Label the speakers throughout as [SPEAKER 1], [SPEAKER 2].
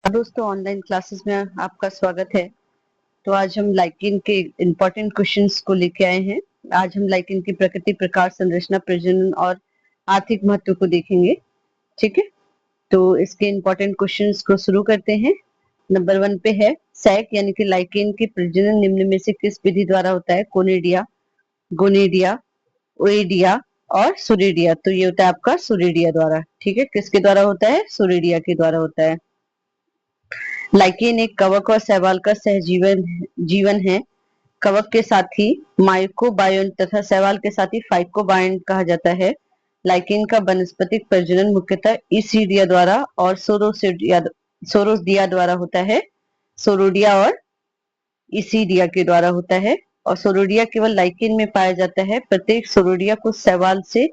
[SPEAKER 1] दोस्तों, online classes में आपका स्वागत है। तो आज हम लाइकेन के इम्पोर्टेंट क्वेश्चंस को लेके आए हैं। आज हम लाइकेन की प्रकृति, प्रकार, संरचना, प्रजनन और आर्थिक महत्व को देखेंगे। ठीक है, तो इसके इम्पोर्टेंट क्वेश्चंस को शुरू करते हैं। नंबर 1 पे है सैक यानी कि लाइकेन की प्रजनन निम्न में से किस विधि द्वारा होता है? कोनिडिया, गोनिडिया, ओइडिया और सुरिडिया। तो ये होता है आपका सुरिडिया द्वारा। ठीक है, किसके द्वारा होता है? सुरिडिया के द्वारा होता है। लाइकेन एक कवक और शैवाल का जीवन है। कवक के साथ ही माइकोबायोन तथा शैवाल के साथ ही फाइकोबायोन कहा जाता है। लाइकेन का वनस्पतिक प्रजनन मुख्यतः ईसीडिया द्वारा और सोरोसिडिया द्वारा होता है। सोरोडिया और ईसीडिया के द्वारा होता है। और सोरोडिया केवल लाइकेन में पाया जाता है। प्रत्येक सोरोडिया कुछ शैवाल से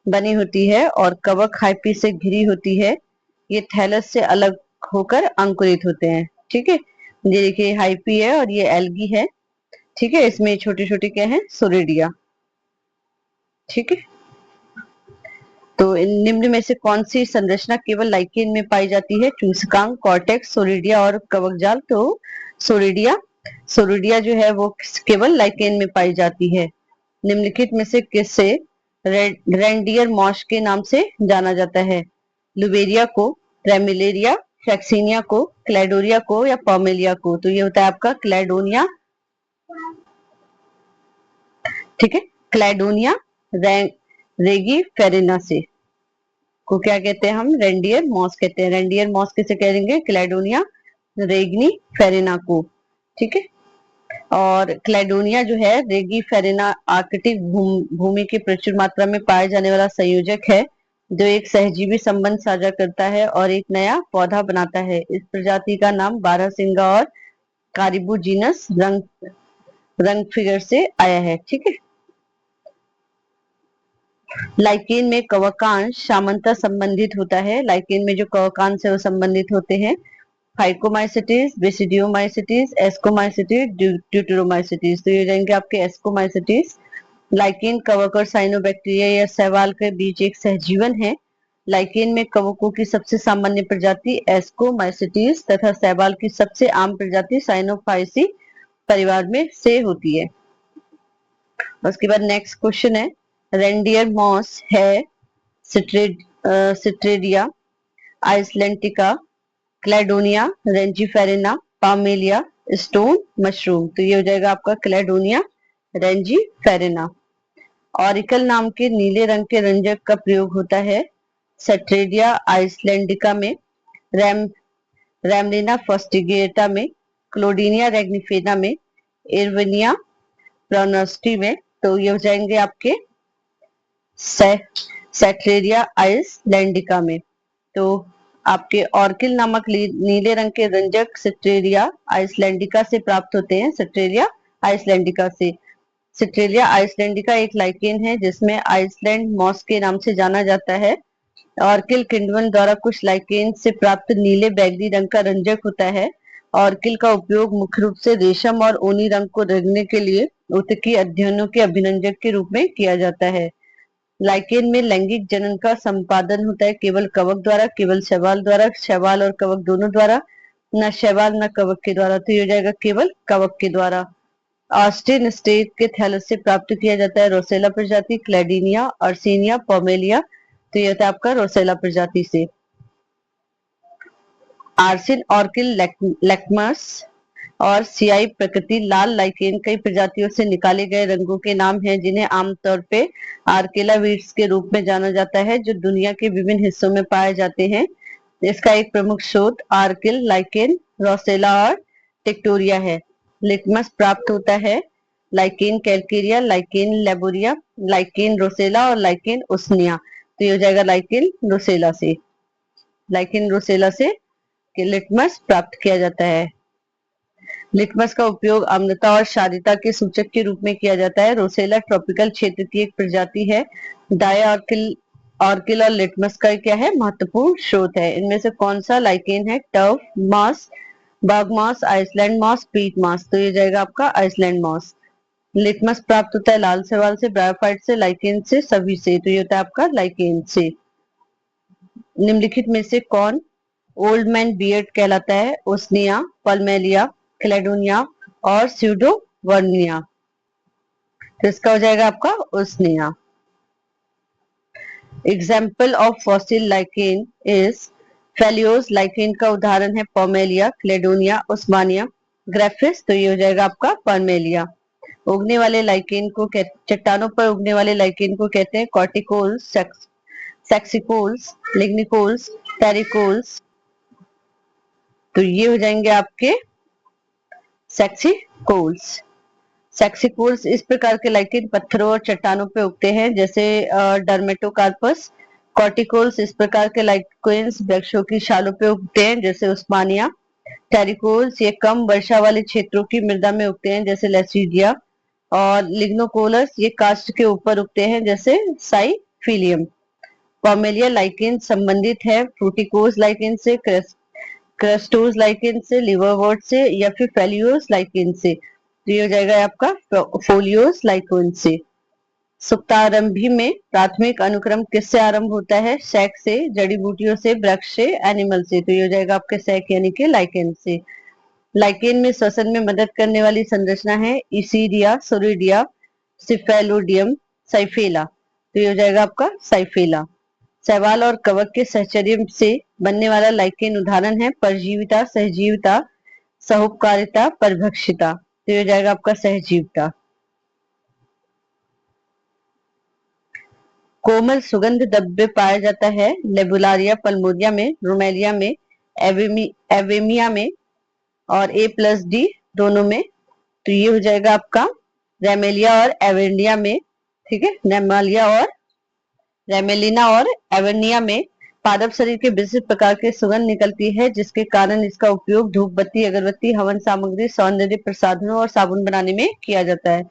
[SPEAKER 1] बनी होती है और कवक हाइपी से घिरी होती है। ये थैलस से अलग होकर अंकुरित होते हैं। ठीक है, ये देखिए हाइपी है और ये एल्गी है। ठीक है, इसमें छोटे छोटे क्या है? सोरिडिया। ठीक है, तो इन निम्न में से कौन सी संरचना केवल लाइकेन में पाई जाती है? चूसकांग, कॉर्टेक्स, सोरिडिया और कवकजाल। तो सोरिडिया सोरिडिया जो है वो केवल लाइकेन में पाई जाती है। निम्नलिखित में से किससे रेंडियर मॉश के नाम से जाना जाता है? लुबेरिया को, रेमिलेरिया, फैक्सीनिया को, क्लैडोरिया को या पॉमेलिया को। तो ये होता है आपका क्लैडोनिया। ठीक है, क्लैडोनिया रेगी फेरेना से को क्या कहते हैं? हम रेंडियर मॉस कहते हैं। रेंडियर मॉस किसे कहेंगे? क्लैडोनिया रेगनी फेरेना को। ठीक है, और क्लैडोनिया जो है रेगी फेरेना आर्कटिक भूमि की प्रचुर मात्रा में पाए जाने वाला संयोजक है जो एक सहजीवी संबंध साझा करता है और एक नया पौधा बनाता है। इस प्रजाति का नाम बारहसिंगा और कारिबू जीनस रंग फिगर से आया है। ठीक है, लाइकेन में कवकांश सामान्यतः संबंधित होता है। लाइकेन में जो कवकांश है वो संबंधित होते हैं फाइकोमाइसिटिस, बेसिडियोमाइसिटिस, एस्कोमाइसिटिस, ड्यूटेरोमाइसिटिस। तो ये रहेंगे आपके एस्कोमाइसिटिस। लाइकेन कवक और साइनोबैक्टीरिया या शैवाल के बीच एक सहजीवन है। लाइकेन में कवकों की सबसे सामान्य प्रजाति एस्कोमाइसिटिस तथा शैवाल की सबसे आम प्रजाति साइनोफाइसी परिवार में से होती है। उसके बाद नेक्स्ट क्वेश्चन है रेंडियर मॉस है सिट्रेडिया, आइसलैंटिका, क्लैडोनिया, रेंजीफेरेना, पामेलिया, स्टोन मशरूम। तो ये हो जाएगा आपका क्लैडोनिया रेंजीफेरेना। ऑरिकल नाम के नीले रंग के रंजक का प्रयोग होता है सेट्रेडिया आइसलैंडिका में, रैम रैमलिना फॉस्टिगेटा में, क्लोडिनिया रेग्निफेना में, इरविनिया प्रोनोस्टी में। तो ये हो जाएंगे आपके सेट्रेडिया आइसलैंडिका में। तो आपके ऑर्किल नामक नीले रंग के रंजक सिट्रेरिया आइसलैंडिका से प्राप्त होते हैं। सिट्रेरिया आइसलैंडिका से। सिट्रेलिया आइसलैंडिका एक लाइकेन है जिसमें आइसलैंड मॉस के नाम से जाना जाता है। ऑर्किल किंडवन द्वारा कुछ लाइकेन से प्राप्त नीले बैगनी रंग का रंजक होता है। ऑर्किल का उपयोग मुख्य रूप से रेशम और ऊनी रंग को रंगने के लिए ऊतकी अध्ययनों के अभिनंजक के रूप में किया जाता है। लाइकेन में लैंगिक जनन का संपादन होता है केवल कवक द्वारा, केवल शैवाल द्वारा, शैवाल और कवक दोनों द्वारा, न शैवाल न कवक के द्वारा। तो ये हो जाएगा केवल कवक के द्वारा। ऑस्टिन स्टेट के थैलस से प्राप्त किया जाता है रोसेला प्रजाति, क्लैडिनिया, अर्सिनिया, पोमेलिया। तो ये होता है आपका रोसेला प्रजाति से। आर्सिन ऑर्किल लेक्मस और सियाई प्रकृति लाल लाइकेन कई प्रजातियों से निकाले गए रंगों के नाम हैं जिन्हें आमतौर पे आर्केला वीड्स के रूप में जाना जाता है जो दुनिया के विभिन्न हिस्सों में पाए जाते हैं। इसका एक प्रमुख स्रोत आर्किल, लाइकेन, रोसेला और टिक्टोरिया है। लिटमस प्राप्त होता है lichen calcaria, lichen laboria, lichen rosella और लाइकेन उस्निया। तो ये हो जाएगा लाइकेन रोसेला से। लाइकेन रोसेला से लिटमस प्राप्त किया जाता है। लिटमस का उपयोग अम्लता और क्षारीयता के सूचक के रूप में किया जाता है। रोसेला ट्रॉपिकल क्षेत्र की एक प्रजाति है। ऑर्किल और लिटमस का क्या है? महत्वपूर्ण स्रोत है। इनमें से कौन सा लाइकेन है? Turf moss, burg moss, Iceland moss, peat moss. तो ये जाएगा आपका आइसलैंड मॉस। लिटमस प्राप्त होता है लाल शैवाल से, ब्रायोफाइट से, लाइकेन से, सभी से। तो ये होता है आपका लाइकेन से। निम्नलिखित में से कौन ओल्ड मैन बियर्ड कहलाता है, ओस्निया, पल्मेलिया, क्लेडोनिया और स्यूडोवर्निया। तो इसका हो जाएगा आपका usnea. Example of fossil lichen is फेलियोस। लाइकेन का उदाहरण है पॉमेलिया, क्लेडोनिया, ओस्मानिया, ग्रेफिस। तो ये हो जाएगा आपका पॉमेलिया। उगने वाले लाइकेन को चट्टानों पर उगने वाले लाइकेन को कहते हैं कॉर्टिकोल्स, सेक्सिकोल्स, लिग्निकोल्स, टेरिकोल्स। तो ये हो जाएंगे आपके सेक्सिकोल्स। सेक्सिकोल्स इस प्रकार के लाइकेन पत्थरों और चट्टानों पे उगते हैं, जैसे डर्मेटोकार्पस। कॉर्टिकोल्स इस प्रकार के लाइकेन्स वृक्षों की छालों पे उगते हैं, जैसे उस्मानिया। टेरिकोल्स ये कम वर्षा वाले क्षेत्रों की मृदा में उगते हैं, जैसे लेसिडिया। और लिग्नोकोलस ये कास्ट के ऊपर उगते हैं, जैसे साइफिलियम। पॉमेलिया लाइकेन संबंधित है फ्रूटिकोज लाइकेन से, क्रस्टोज लाइकेन से, लिवरवर्ट से या फिर फेलियोस लाइकेन से। तो ये हो जाएगा आपका फोलियोस लाइकेन से। सुप्तारंभी में प्राथमिक अनुक्रम किससे आरंभ होता है? सैक से, जड़ी बूटियों से, वृक्ष से, एनिमल से। तो ये हो जाएगा आपके सैक यानी कि लाइकेन से। लाइकेन में श्वसन में मदद करने वाली संरचना है इसीडिया, सोरिडिया, सिफेलोडियम, साइफेला। तो ये हो जाएगा आपका साइफेला। शैवाल और कवक के सहचर्य से बनने वाला लाइकेन उदाहरण है परजीविता, सहजीविता, सहोपकारिता, परभक्षिता। तो ये हो जाएगा आपका सहजीविता। कोमल सुगंध द्रव्य पाया जाता है लेबुलारिया पल्मोरिया में, रोमेलिया में, एवेमिया में और A+D दोनों में। तो ये हो जाएगा आपका रेमेलिया और एवेनिया में। ठीक है, नेमालिया और रेमेलिना और एवेनिया में पादप शरीर के विशिष्ट प्रकार के सुगंध निकलती है, जिसके कारण इसका उपयोग धूप बत्ती, अगरबत्ती, हवन सामग्री, सौंदर्य प्रसाधनों और साबुन बनाने में किया जाता है।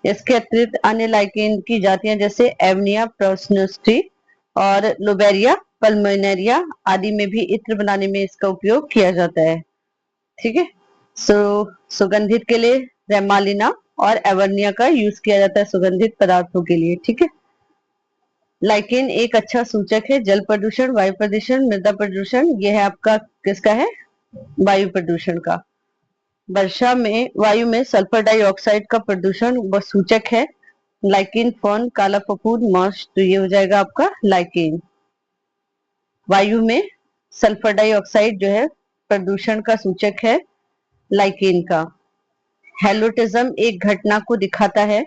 [SPEAKER 1] इसके अतिरिक्त अन्य लाइकेन की जातियां जैसे एवनिया प्रोस्नोस्टी और लोबेरिया पल्मोनेरिया आदि में भी इत्र बनाने में इसका उपयोग किया जाता है। ठीक है, सुगंधित के लिए रेमालिना और एवर्निया का यूज किया जाता है सुगंधित पदार्थों के लिए। ठीक है, लाइकेन एक अच्छा सूचक है जल प्रदूषण, वायु प्रदूषण, मृदा प्रदूषण। यह है आपका किसका है? वायु प्रदूषण का। वर्षा में वायु में सल्फर डाइऑक्साइड का प्रदूषण व सूचक है लाइकेन, फॉर्न, काला फफूंद, मॉस। तो ये हो जाएगा आपका लाइकेन। वायु में सल्फर डाइऑक्साइड जो है प्रदूषण का सूचक है लाइकेन का। हेलोटिज्म एक घटना को दिखाता है।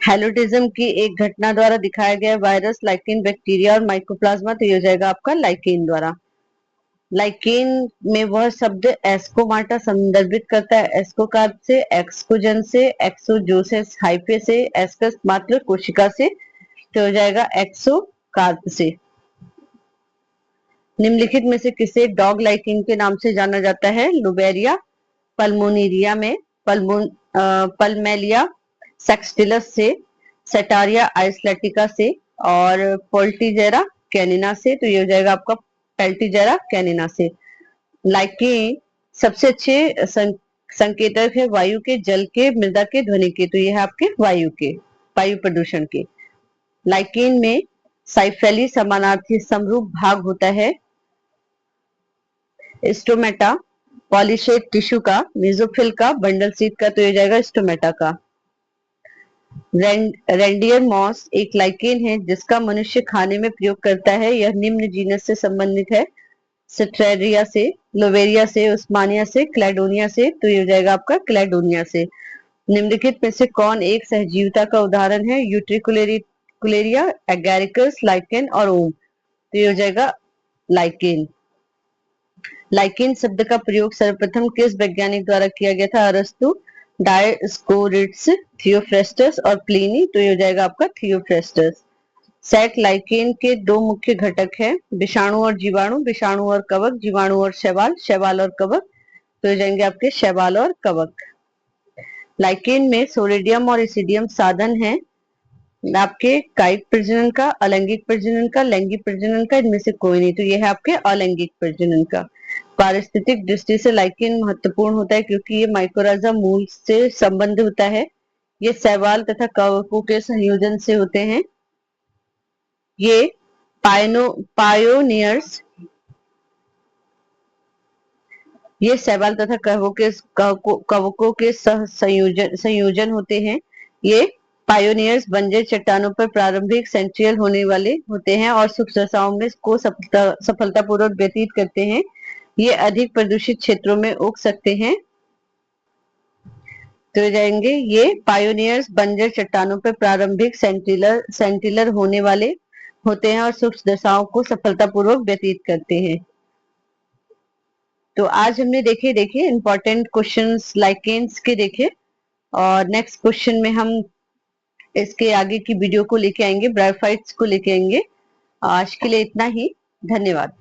[SPEAKER 1] हेलोटिज्म की एक घटना द्वारा दिखाया गया वायरस, लाइकेन, बैक्टीरिया और माइकोप्लाज्मा। तो ये हो जाएगा आपका लाइकेन द्वारा। लाइकेन में वह शब्द एस्कोमाटा संदर्भित करता है एस्कोकार्प से, एक्सकोजन से, एक्सोजोसेस हाइफे से, एस्कस मात्र कोशिका से। तो हो जाएगा एक्सोकार्प से। निम्नलिखित में से किसे डॉग लाइकेन के नाम से जाना जाता है? लुबेरिया पल्मोनेरिया में, पल्मेलिया सेक्सटिलस से, सेटारिया आइसलेटिका से और पोल्टीजेरा कैनिना से। तो ये हो जाएगा आपका पेल्टीजेरा कैनिना से। लाइकेन सबसे अच्छे संकेतक है वायु के, जल के, मृदा के, ध्वनि के। तो ये है आपके वायु के, वायु प्रदूषण के। लाइकेन में साइफेली समानार्थी समरूप भाग होता है स्टोमेटा, पॉलीशेड टिश्यू का, मेसोफिल का, बंडल सीट का। तो ये जाएगा स्टोमेटा का। रेंडियर मॉस एक लाइकेन है जिसका मनुष्य खाने में प्रयोग करता है। यह निम्न जीनस से संबंधित है सिट्रेरिया से, लोवेरिया से, उस्मानिया से, क्लेडोनिया से। तो ये हो जाएगा आपका क्लेडोनिया से। निम्नलिखित में से कौन एक सहजीविता का उदाहरण है? यूट्रिकुलेरिया, एगैरिकस, लाइकेन और ओम। तो ये हो जाएगा लाइकेन। लाइकेन शब्द का प्रयोग सर्वप्रथम किस वैज्ञानिक द्वारा किया गया था? अरस्तु, डायोस्कोरिड्स, थियोफ्रेस्टस और प्लिनी। तो ये हो जाएगा आपका थियोफ्रेस्टस। सेट लाइकेन के दो मुख्य घटक हैं, विषाणु और जीवाणु, विषाणु और कवक, जीवाणु और शैवाल, शैवाल और कवक। तो हो जाएंगे आपके शैवाल और कवक। लाइकेन में सोलिडियम और इसिडियम साधन है आपके कायिक प्रजनन का, अलैंगिक प्रजनन का, लैंगिक प्रजनन का। इनमें से कोई नहीं। तो यह है आपके अलैंगिक प्रजनन का। पारिस्थितिक दृष्टि से लाइकेन महत्वपूर्ण होता है क्योंकि ये माइकोराजा मूल से संबंध होता है। ये शैवाल तथा कवकों के संयोजन से होते हैं। ये पायोनियर्स ये शैवाल तथा कवकों के संयोजन होते हैं। ये पायोनियर्स बंजर चट्टानों पर प्रारंभिक सेंट्रियल होने वाले होते हैं और सूक्ष्म दशाओं में को सफलतापूर्वक व्यतीत करते हैं। ये अधिक प्रदूषित क्षेत्रों में उग सकते हैं। तो जाएंगे ये पायोनियर्स बंजर चट्टानों पर प्रारंभिक सेंट्रिलर होने वाले होते हैं और सूक्ष्म दशाओं को सफलतापूर्वक व्यतीत करते हैं। तो आज हमने देखे इंपॉर्टेंट क्वेश्चंस लाइकेन्स के देखे, और नेक्स्ट क्वेश्चन में हम इसके आगे की वीडियो को लेके आएंगे, ब्रायोफाइट्स को लेके आएंगे। आज के लिए इतना ही, धन्यवाद।